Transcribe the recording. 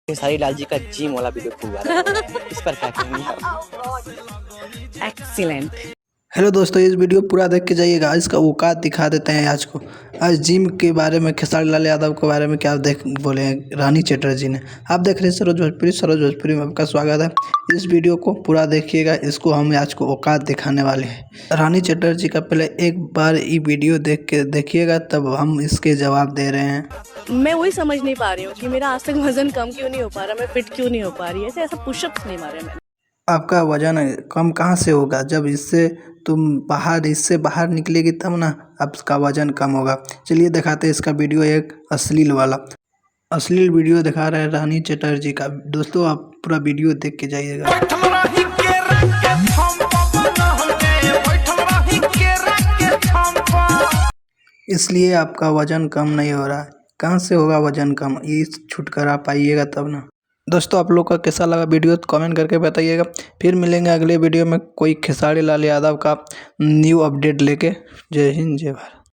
खेसारी लाल जी का जिम वाला वीडियो खूब आ रहा है, इस पर क्या कहेंगे आप? एक्सीलेंट। हेलो दोस्तों, इस वीडियो पूरा देख के जाइएगा। इसका औकात दिखा देते हैं आज को। आज जिम के बारे में, खेसारी लाल यादव के बारे में क्या बोले हैं रानी चटर्जी ने। आप देख रहे हैं सरोज भोजपुरी में आपका स्वागत है। इस वीडियो को पूरा देखिएगा, इसको हम आज को औकात दिखाने वाले हैं। रानी चटर्जी का पहले एक बार ये वीडियो देख के देखिएगा, तब हम इसके जवाब दे रहे हैं। मैं वही समझ नहीं पा रही हूँ कि मेरा आज तक वजन कम क्यों नहीं हो पा रहा, मैं फिट क्यों नहीं हो पा रही है। ऐसा पुशअप्स नहीं मारे मैंने। आपका वजन कम कहाँ से होगा? जब इससे बाहर निकलेगी तब ना आपका वजन कम होगा। चलिए दिखाते हैं इसका वीडियो, एक अश्लील वाला अश्लील वीडियो दिखा रहे हैं रानी चटर्जी का। दोस्तों आप पूरा वीडियो देख के जाइएगा। इसलिए आपका वजन कम नहीं हो रहा है। कहाँ से होगा वजन कम? ये छुटकारा पाइएगा तब ना। दोस्तों आप लोग का कैसा लगा वीडियो तो कमेंट करके बताइएगा। फिर मिलेंगे अगले वीडियो में कोई खेसारी लाल यादव का न्यू अपडेट लेके। जय हिंद, जय भारत।